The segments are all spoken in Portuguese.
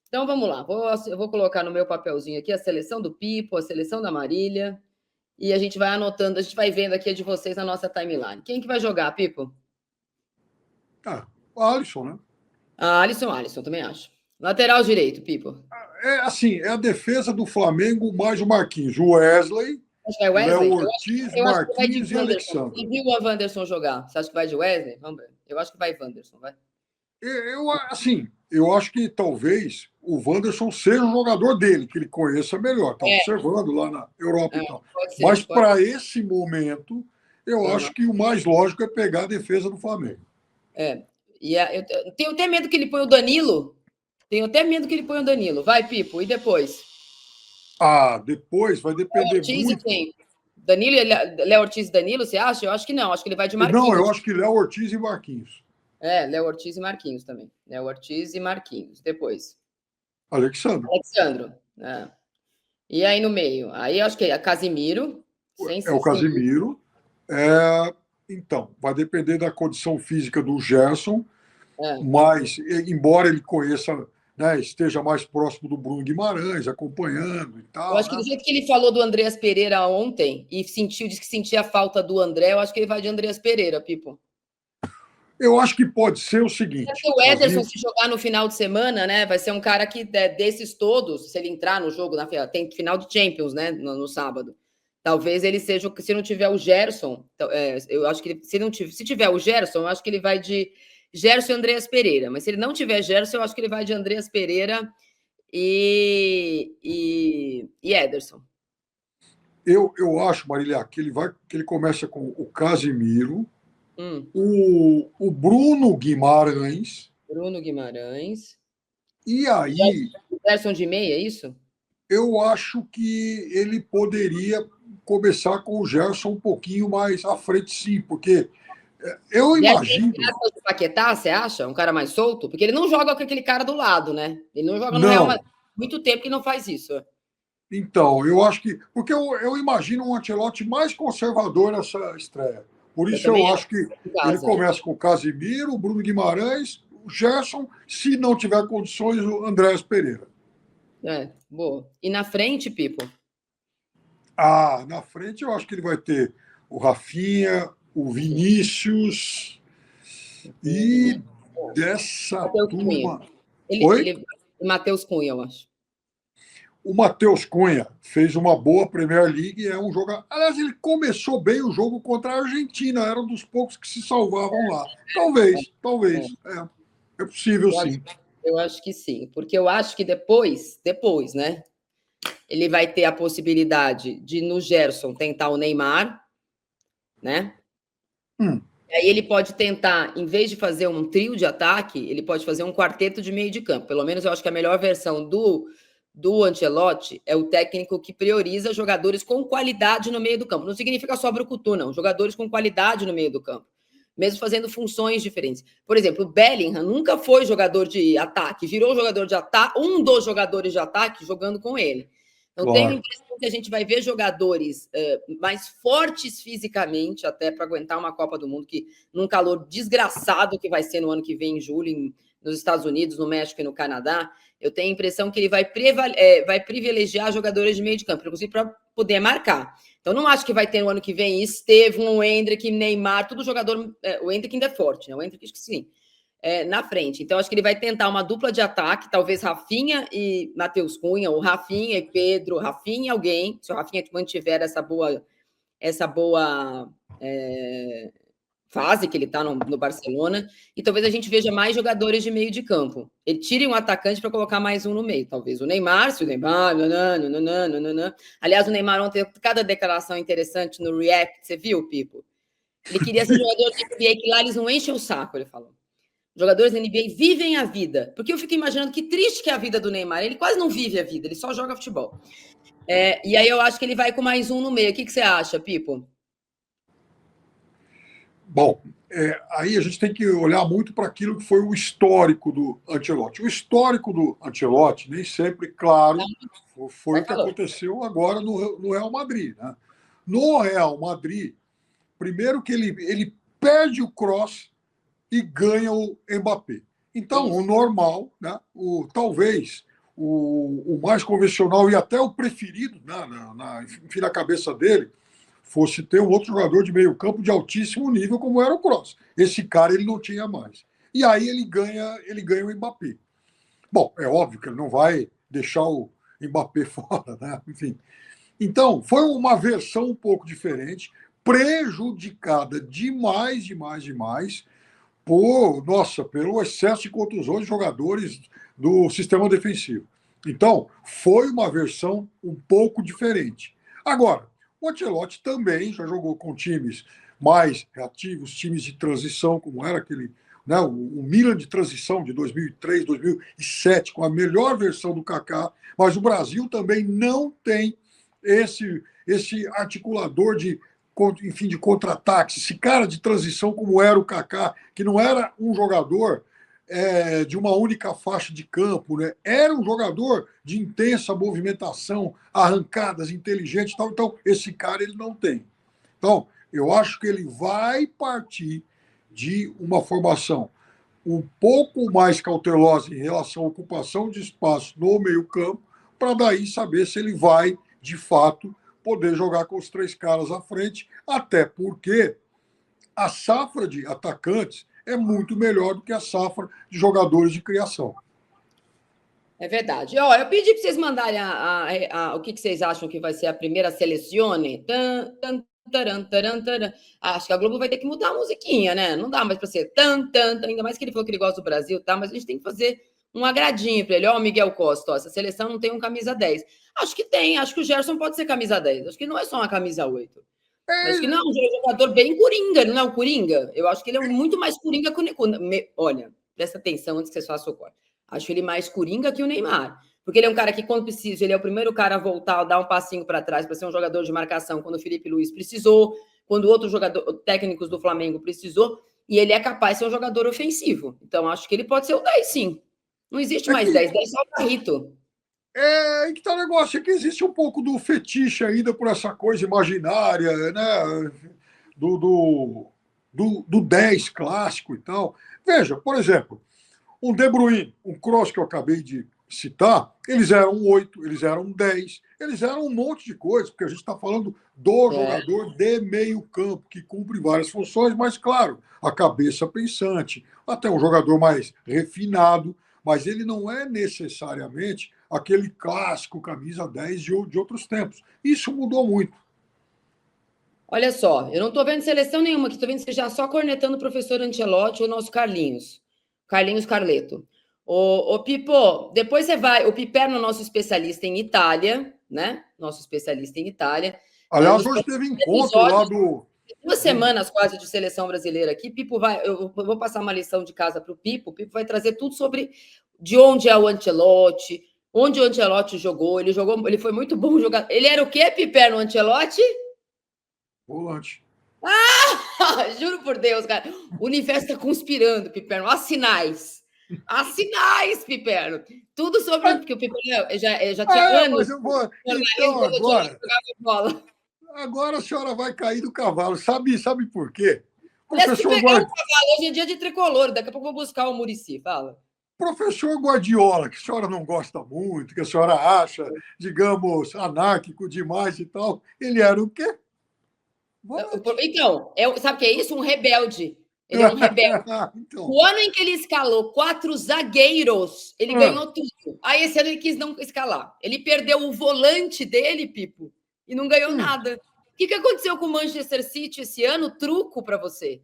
Então vamos lá, eu vou colocar no meu papelzinho aqui a seleção do Pipo, a seleção da Marília, e a gente vai anotando, a gente vai vendo aqui a de vocês na nossa timeline. Quem que vai jogar, Pipo? O Alisson, né? Alisson, também acho. Lateral direito, Pipo. É a defesa do Flamengo mais o Marquinhos. O Wesley, Acho que vai Léo Wesley? Ortiz, Eu acho que vai de Marquinhos e Wanderson. Você Alexandre. viu o Wanderson jogar? Você acha que vai de Wesley? Vamos ver. Eu acho que vai Wanderson, vai. Eu acho que talvez o Wanderson seja o jogador dele, que ele conheça melhor. Está observando lá na Europa e tal. Pode ser. Mas para esse momento, eu Uhum. acho que o mais lógico é pegar a defesa do Flamengo. Eu tenho até medo que ele ponha o Danilo. Vai, Pipo, e depois? Depois vai depender Ortiz muito. E quem? Danilo, Léo Ortiz e Danilo, você acha? Eu acho que não. Acho que ele vai de Marquinhos. Não, eu acho que Léo Ortiz e Marquinhos. Léo Ortiz e Marquinhos também. Léo Ortiz e Marquinhos. Depois. Alexandre. E aí no meio? Aí eu acho que é Casimiro. É o Casimiro. Então, vai depender da condição física do Gerson, mas, embora ele conheça, né, esteja mais próximo do Bruno Guimarães, acompanhando e tal. Eu acho que do jeito que ele falou do Andreas Pereira ontem e disse que sentia a falta do André, eu acho que ele vai de Andreas Pereira, Pipo. Eu acho que pode ser o seguinte. O Ederson, se jogar no final de semana, né, vai ser um cara que, desses todos, se ele entrar no jogo, tem final de Champions, né, no sábado. Talvez ele seja, se não tiver o Gerson, eu acho que se tiver o Gerson, eu acho que ele vai de Gerson e Andreas Pereira. Mas se ele não tiver Gerson, eu acho que ele vai de Andreas Pereira e Ederson. Eu acho, Marília, que ele começa com o Casimiro, o Bruno Guimarães. E aí. Gerson de meia, é isso? Eu acho que ele poderia começar com o Gerson um pouquinho mais à frente, sim, porque eu imagino. O Paquetá, você acha? Um cara mais solto? Porque ele não joga com aquele cara do lado, né? Ele não joga no Real Madrid. Muito tempo que não faz isso. Então, eu acho que. Porque eu imagino um Ancelotti mais conservador nessa estreia. Por isso eu acho que ele começa com o Casimiro, o Bruno Guimarães, o Gerson, se não tiver condições, o Andréas Pereira. Boa. E na frente, Pipo? Na frente eu acho que ele vai ter o Rafinha, o Vinícius e dessa turma. Matheus Cunha, eu acho. O Matheus Cunha fez uma boa Premier League, é um jogador. Aliás, ele começou bem o jogo contra a Argentina, era um dos poucos que se salvavam lá. Talvez. É possível, sim. Eu acho que sim, porque eu acho que depois, né? Ele vai ter a possibilidade de, no Gerson, tentar o Neymar, né? E aí ele pode tentar, em vez de fazer um trio de ataque, ele pode fazer um quarteto de meio de campo. Pelo menos eu acho que a melhor versão do Ancelotti é o técnico que prioriza jogadores com qualidade no meio do campo. Não significa só brucutu, não. Jogadores com qualidade no meio do campo. Mesmo fazendo funções diferentes. Por exemplo, o Bellingham nunca foi jogador de ataque, virou jogador de ataque, um dos jogadores de ataque jogando com ele. Então, tenho a impressão que a gente vai ver jogadores mais fortes fisicamente, até para aguentar uma Copa do Mundo, que num calor desgraçado que vai ser no ano que vem, em julho, nos Estados Unidos, no México e no Canadá. Eu tenho a impressão que ele vai privilegiar jogadores de meio de campo, inclusive para poder marcar. Então, não acho que vai ter no ano que vem Estevão, o Endrick, Neymar, tudo jogador. O Endrick ainda é forte, né? O Endrick, acho que sim. Na frente. Então, acho que ele vai tentar uma dupla de ataque, talvez Rafinha e Matheus Cunha, ou Rafinha e Pedro, Rafinha e alguém, se o Rafinha mantiver essa boa fase que ele está no Barcelona, e talvez a gente veja mais jogadores de meio de campo. Ele tire um atacante para colocar mais um no meio, talvez o Neymar, se o Neymar... Aliás, o Neymar ontem, cada declaração interessante no React, você viu, Pipo? Ele queria ser jogador de NBA, que lá eles não enchem o saco, ele falou. Jogadores da NBA vivem a vida. Porque eu fico imaginando que triste que é a vida do Neymar. Ele quase não vive a vida, ele só joga futebol. E aí eu acho que ele vai com mais um no meio. O que você acha, Pipo? Bom, aí a gente tem que olhar muito para aquilo que foi o histórico do Ancelotti. O histórico do Ancelotti, nem sempre, claro, foi o que aconteceu agora no Real Madrid. Né? No Real Madrid, primeiro que ele perde o Kroos e ganha o Mbappé. Então, o normal, né? Talvez o mais convencional e até o preferido, enfim, na cabeça dele, fosse ter um outro jogador de meio campo de altíssimo nível, como era o Kroos. Esse cara ele não tinha mais. E aí ele ganha o Mbappé. Bom, é óbvio que ele não vai deixar o Mbappé fora, né? Enfim. Então, foi uma versão um pouco diferente, prejudicada demais, pelo excesso de contusões de jogadores do sistema defensivo. Então, foi uma versão um pouco diferente. Agora, o Ancelotti também já jogou com times mais reativos, times de transição, como era aquele, né, o Milan de transição de 2003, 2007, com a melhor versão do Kaká, mas o Brasil também não tem esse articulador de contra-ataque, esse cara de transição como era o Kaká, que não era um jogador de uma única faixa de campo, né? Era um jogador de intensa movimentação, arrancadas, inteligente, tal. Então, esse cara ele não tem. Então, eu acho que ele vai partir de uma formação um pouco mais cautelosa em relação à ocupação de espaço no meio-campo, para daí saber se ele vai, de fato, poder jogar com os 3 caras à frente, até porque a safra de atacantes é muito melhor do que a safra de jogadores de criação. É verdade. Ó, eu pedi para vocês mandarem o que vocês acham que vai ser a primeira selecione. Acho que a Globo vai ter que mudar a musiquinha, né? Não dá mais para ser ainda mais que ele falou que ele gosta do Brasil, tá? Mas a gente tem que fazer um agradinho para ele. Ó, Miguel Costa, ó, essa seleção não tem um camisa 10. Acho que tem, acho que o Gerson pode ser camisa 10. Acho que não é só uma camisa 8. Acho que não, é um jogador bem coringa, não é o coringa? Eu acho que ele é muito mais coringa que o Neymar. Olha, presta atenção antes que você faça o corte. Acho ele mais coringa que o Neymar. Porque ele é um cara que, quando precisa, ele é o primeiro cara a voltar, dar um passinho para trás para ser um jogador de marcação, quando o Felipe Luiz precisou, quando outros técnicos do Flamengo precisou, e ele é capaz de ser um jogador ofensivo. Então, acho que ele pode ser o 10, sim. Não existe mais 10 só o Carrito. É que tá o negócio, é que existe um pouco do fetiche ainda por essa coisa imaginária, né? Do 10 clássico e tal. Veja, por exemplo, um De Bruyne, um Kroos que eu acabei de citar, eles eram 8, eles eram 10, eles eram um monte de coisa, porque a gente está falando do jogador de meio campo, que cumpre várias funções, mas, claro, a cabeça pensante, até um jogador mais refinado, mas ele não é necessariamente aquele clássico camisa 10 de outros tempos. Isso mudou muito. Olha só, eu não estou vendo seleção nenhuma aqui, estou vendo você já só cornetando o professor Ancelotti ou o nosso Carlinhos Carleto. Ô Pipo, depois você vai, o Piperno, nosso especialista em Itália, né? Nosso especialista em Itália. Aliás, hoje teve encontro lá do... 2 semanas quase de seleção brasileira aqui. Pipo eu vou passar uma lição de casa para o Pipo. O Pipo vai trazer tudo sobre de onde é o Ancelotti, onde o Ancelotti jogou. Ele foi muito bom jogador. Ele era o quê, Piperno, Ancelotti? Volante. Juro por Deus, cara. O universo está conspirando, Piperno. Há sinais. Há sinais, Piperno. Tudo sobre... Porque o Piperno já tinha anos... Mas eu vou... Então, agora a senhora vai cair do cavalo. Sabe por quê? Professor Guardiola. Hoje é dia de tricolor. Daqui a pouco eu vou buscar o Muricy. Fala. Professor Guardiola, que a senhora não gosta muito, que a senhora acha, digamos, anárquico demais e tal, ele era o quê? Então, sabe o que é isso? Um rebelde. Ele é um rebelde. Então. O ano em que ele escalou 4 zagueiros, ele ganhou tudo. Aí esse ano ele quis não escalar. Ele perdeu o volante dele, Pipo, e não ganhou nada. O que aconteceu com o Manchester City esse ano? Truco para você.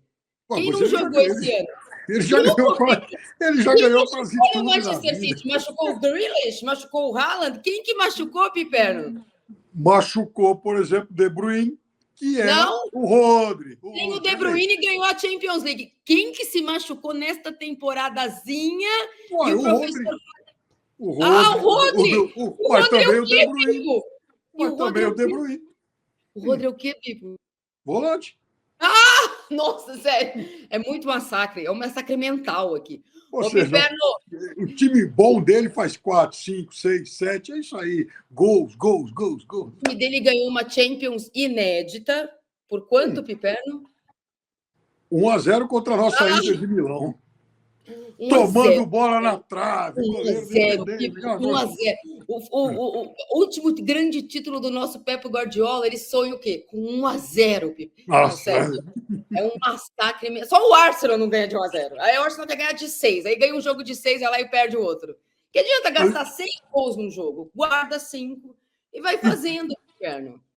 Quem não jogou esse ano? Ele já ganhou quase tudo. Olha o Manchester City. Machucou o Grealish, machucou o Haaland. Quem que machucou, Piperno? Machucou, por exemplo, De Bruyne, que é o Rodri. Tem o De Bruyne ganhou a Champions League. Quem que se machucou nesta temporadazinha? Ué, e o professor... O Rodri. Mas também o De Bruyne. Mas também o De Bruyne. O Rodri é o quê, Pipo? Volante. Nossa, sério. É muito massacre. É um massacre mental aqui. Ou seja, o time bom dele faz 4, 5, 6, 7. É isso aí. Gols. O time dele ganhou uma Champions inédita. Por quanto, Piperno? 1-0 contra a nossa Inter de Milão. Tomando bola na trave. 1-0, 1-0. O último grande título do nosso Pep Guardiola, ele sonha o quê? Com 1-0, Pipe. Nossa, é um massacre. Só o Arsenal não ganha de 1-0. Aí o Arsenal quer ganhar de 6. Aí ganha um jogo de 6, vai lá e perde o outro. Que adianta gastar 6 gols num jogo? Guarda 5 e vai fazendo, inferno.